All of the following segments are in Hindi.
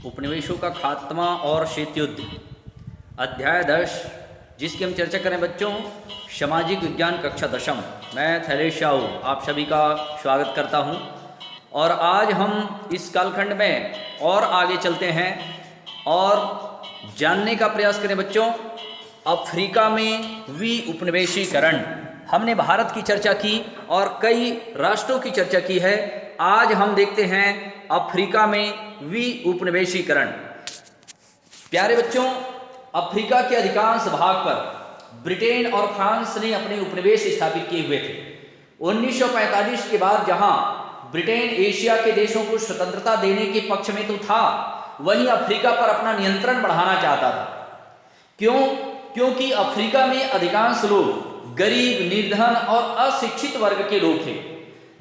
उपनिवेशों का खात्मा और शीत युद्ध, अध्याय 10, जिसकी हम चर्चा करें बच्चों, सामाजिक विज्ञान कक्षा दशम। मैं थैलेश साहू आप सभी का स्वागत करता हूं और आज हम इस कालखंड में और आगे चलते हैं और जानने का प्रयास करें बच्चों, अफ्रीका में उपनिवेशीकरण। हमने भारत की चर्चा की और कई राष्ट्रों की चर्चा की है। आज हम देखते हैं अफ्रीका में उपनिवेशीकरण। प्यारे बच्चों, अफ्रीका के अधिकांश भाग पर ब्रिटेन और फ्रांस ने अपने उपनिवेश स्थापित किए हुए थे। 1945 के बाद जहां ब्रिटेन एशिया के देशों को स्वतंत्रता देने के पक्ष में तो था, वहीं अफ्रीका पर अपना नियंत्रण बढ़ाना चाहता था। क्योंकि अफ्रीका में अधिकांश लोग गरीब, निर्धन और अशिक्षित वर्ग के लोग थे।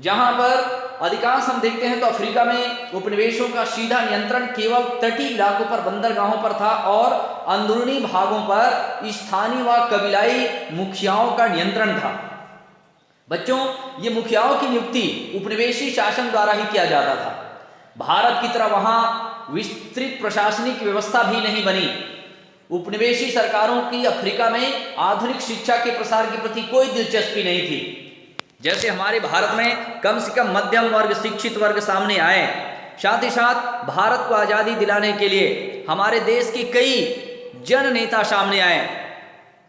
जहां पर अधिकांश हम देखते हैं तो अफ्रीका में उपनिवेशों का सीधा नियंत्रण केवल तटीय इलाकों पर, बंदरगाहों पर था और अंदरूनी भागों पर स्थानीय व कबीलाई मुखियाओं का नियंत्रण था। बच्चों, ये मुखियाओं की नियुक्ति उपनिवेशी शासन द्वारा ही किया जाता था। भारत की तरह वहां विस्तृत प्रशासनिक व्यवस्था भी नहीं बनी। उपनिवेशी सरकारों की अफ्रीका में आधुनिक शिक्षा के प्रसार के प्रति कोई दिलचस्पी नहीं थी। जैसे हमारे भारत में कम से कम मध्यम वर्ग, शिक्षित वर्ग सामने आए। साथ ही साथ भारत को आज़ादी दिलाने के लिए हमारे देश के कई जन नेता सामने आए।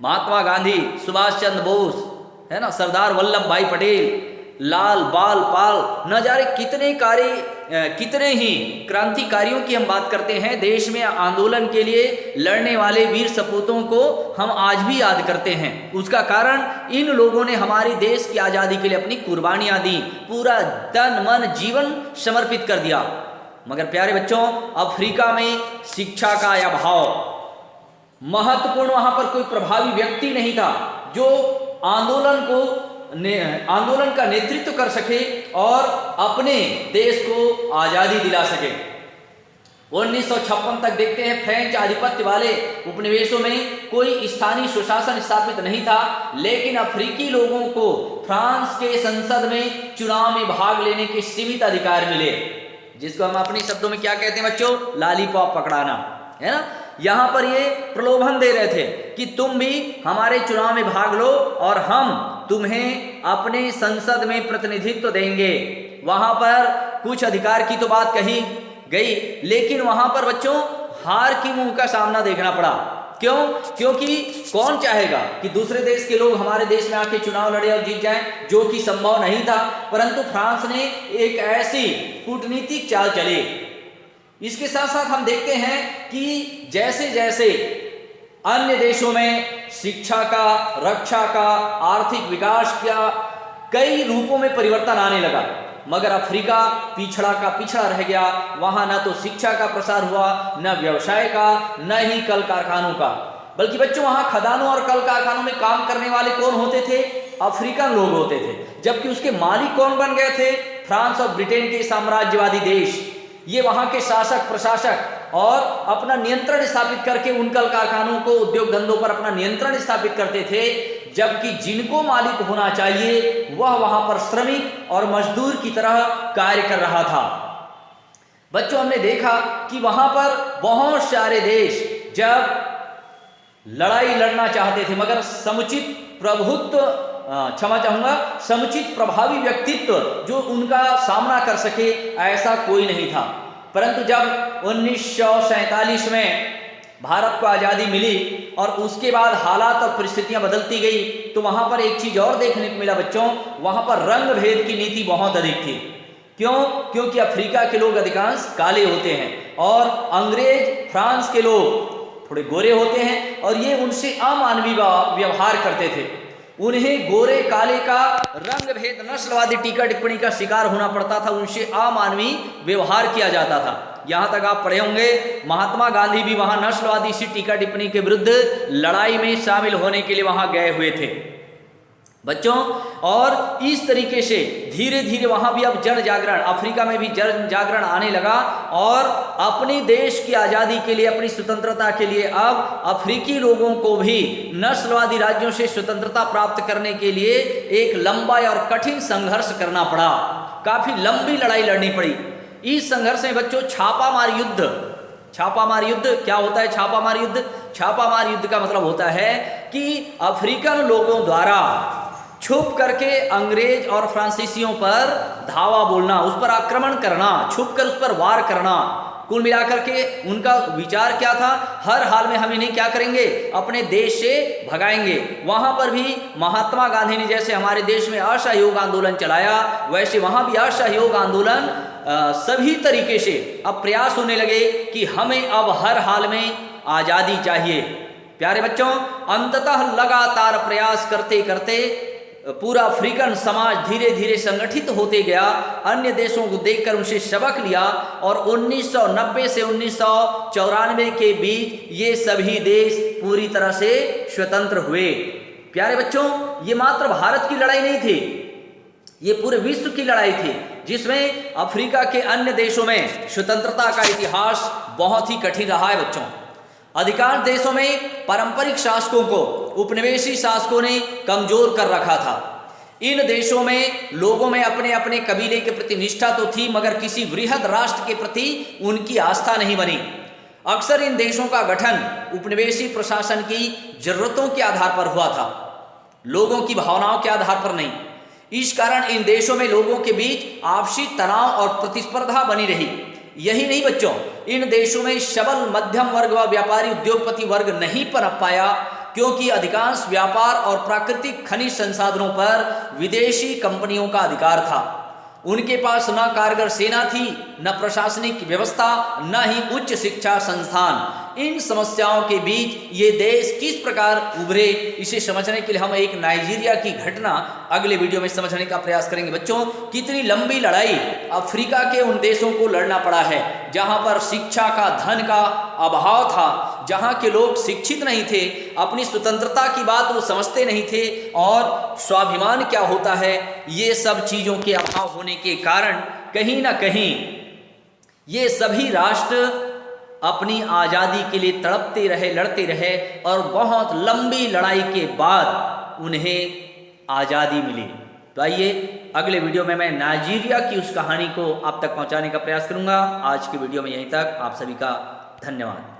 महात्मा गांधी, सुभाष चंद्र बोस, है ना, सरदार वल्लभ भाई पटेल, लाल बाल पाल, न जाने कितने ही क्रांतिकारियों की हम बात करते हैं। देश में आंदोलन के लिए लड़ने वाले वीर सपूतों को हम आज भी याद करते हैं। उसका कारण इन लोगों ने हमारे देश की आज़ादी के लिए अपनी कुर्बानियां दी, पूरा तन मन जीवन समर्पित कर दिया। मगर प्यारे बच्चों, अफ्रीका में शिक्षा का अभाव, महत्वपूर्ण, वहां पर कोई प्रभावी व्यक्ति नहीं था जो आंदोलन का नेतृत्व कर सके और अपने देश को आजादी दिला सके। 1956 तक देखते हैं फ्रेंच आधिपत्य वाले उपनिवेशों में कोई स्थानीय सुशासन स्थापित नहीं था, लेकिन अफ्रीकी लोगों को फ्रांस के संसद में चुनाव में भाग लेने के सीमित अधिकार मिले, जिसको हम अपने शब्दों में क्या कहते हैं बच्चों, लॉलीपॉप पकड़ाना, है ना। यहां पर ये प्रलोभन दे रहे थे कि तुम भी हमारे चुनाव में भाग लो और हम तुम्हें अपने संसद में प्रतिनिधित्व देंगे। वहां पर कुछ अधिकार की तो बात कही गई, लेकिन वहां पर बच्चों हार की मुंह का सामना देखना पड़ा। क्यों? क्योंकि कौन चाहेगा कि दूसरे देश के लोग हमारे देश में आके चुनाव लड़े और जीत जाएं, जो कि संभव नहीं था। परंतु फ्रांस ने एक ऐसी कूटनीतिक चाल चली। इसके साथ साथ हम देखते हैं कि जैसे जैसे अन्य देशों में शिक्षा का, रक्षा का, आर्थिक विकास का कई रूपों में परिवर्तन आने लगा, मगर अफ्रीका पिछड़ा का पिछड़ा रह गया। वहां न तो शिक्षा का प्रसार हुआ, न व्यवसाय का, न ही कल कारखानों का। बल्कि बच्चों, वहां खदानों और कल कारखानों में काम करने वाले कौन होते थे? अफ्रीकन लोग होते थे। जबकि उसके मालिक कौन बन गए थे? फ्रांस और ब्रिटेन के साम्राज्यवादी देश। ये वहां के शासक प्रशासक और अपना नियंत्रण स्थापित करके उन कल कारखानों को, उद्योग धंधों पर अपना नियंत्रण स्थापित करते थे, जबकि जिनको मालिक होना चाहिए वह वहां पर श्रमिक और मजदूर की तरह कार्य कर रहा था। बच्चों, हमने देखा कि वहां पर बहुत सारे देश जब लड़ाई लड़ना चाहते थे, मगर समुचित प्रभावी व्यक्तित्व जो उनका सामना कर सके, ऐसा कोई नहीं था। परंतु जब 1947 में भारत को आज़ादी मिली और उसके बाद हालात और परिस्थितियां बदलती गई, तो वहां पर एक चीज और देखने को मिला बच्चों, वहां पर रंग भेद की नीति बहुत अधिक थी। क्यों? क्योंकि अफ्रीका के लोग अधिकांश काले होते हैं और अंग्रेज फ्रांस के लोग थोड़े गोरे होते हैं और ये उनसे अमानवीय व्यवहार करते थे। उन्हें गोरे काले का रंग भेद, नस्लवादी टीका टिप्पणी का शिकार होना पड़ता था, उनसे अमानवीय व्यवहार किया जाता था। यहां तक आप पढ़े होंगे, महात्मा गांधी भी वहां नस्लवादी सी टीका टिप्पणी के विरुद्ध लड़ाई में शामिल होने के लिए वहां गए हुए थे बच्चों। और इस तरीके से धीरे धीरे वहां भी अब जन जागरण, अफ्रीका में भी जन जागरण आने लगा और अपने देश की आज़ादी के लिए, अपनी स्वतंत्रता के लिए अब अफ्रीकी लोगों को भी नस्लवादी राज्यों से स्वतंत्रता प्राप्त करने के लिए एक लंबा और कठिन संघर्ष करना पड़ा। काफी लंबी लड़ाई लड़नी पड़ी। इस संघर्ष में बच्चों छापामार युद्ध छापामार युद्ध क्या होता है? छापामार युद्ध, छापामार युद्ध का मतलब होता है कि अफ्रीकन लोगों द्वारा छुप करके अंग्रेज और फ्रांसीसियों पर धावा बोलना, उस पर आक्रमण करना, छुप कर उस पर वार करना। कुल मिलाकर के उनका विचार क्या था? हर हाल में हम इन्हें क्या करेंगे? अपने देश से भगाएंगे। वहां पर भी महात्मा गांधी ने जैसे हमारे देश में असहयोग आंदोलन चलाया, वैसे वहां भी असहयोग आंदोलन सभी तरीके से अब प्रयास होने लगे कि हमें अब हर हाल में आज़ादी चाहिए। प्यारे बच्चों, अंततः लगातार प्रयास करते करते पूरा अफ्रीकन समाज धीरे धीरे संगठित होते गया। अन्य देशों को देखकर उनसे सबक लिया और 1990 से 1994 के बीच ये सभी देश पूरी तरह से स्वतंत्र हुए। प्यारे बच्चों, ये मात्र भारत की लड़ाई नहीं थी, ये पूरे विश्व की लड़ाई थी, जिसमें अफ्रीका के अन्य देशों में स्वतंत्रता का इतिहास बहुत ही कठिन रहा है। बच्चों, अधिकांश देशों में पारंपरिक शासकों को उपनिवेशी शासकों ने कमजोर कर रखा था। इन देशों में लोगों में अपने अपने कबीले के प्रति निष्ठा तो थी, मगर किसी वृहद राष्ट्र के प्रति उनकी आस्था नहीं बनी। अक्सर इन देशों का गठन उपनिवेशी प्रशासन की जरूरतों के आधार पर हुआ था, लोगों की भावनाओं के आधार पर नहीं। इस कारण इन देशों में लोगों के बीच आपसी तनाव और प्रतिस्पर्धा बनी रही। यही नहीं बच्चों, इन देशों में सबल मध्यम वर्ग व व्यापारी उद्योगपति वर्ग नहीं पनप पाया, क्योंकि अधिकांश व्यापार और प्राकृतिक खनिज संसाधनों पर विदेशी कंपनियों का अधिकार था। उनके पास न कारगर सेना थी, न प्रशासनिक व्यवस्था, न ही उच्च शिक्षा संस्थान। इन समस्याओं के बीच ये देश किस प्रकार उभरे, इसे समझने के लिए हम एक नाइजीरिया की घटना अगले वीडियो में समझने का प्रयास करेंगे। बच्चों, कितनी लंबी लड़ाई अफ्रीका के उन देशों को लड़ना पड़ा है जहां पर शिक्षा का, धन का अभाव था, जहां के लोग शिक्षित नहीं थे, अपनी स्वतंत्रता की बात वो समझते नहीं थे, और स्वाभिमान क्या होता है, ये सब चीज़ों के अभाव होने के कारण कहीं ना कहीं ये सभी राष्ट्र अपनी आज़ादी के लिए तड़पते रहे, लड़ते रहे, और बहुत लंबी लड़ाई के बाद उन्हें आज़ादी मिली। तो आइए अगले वीडियो में मैं नाइजीरिया की उस कहानी को आप तक पहुंचाने का प्रयास करूंगा। आज की वीडियो में यहीं तक। आप सभी का धन्यवाद।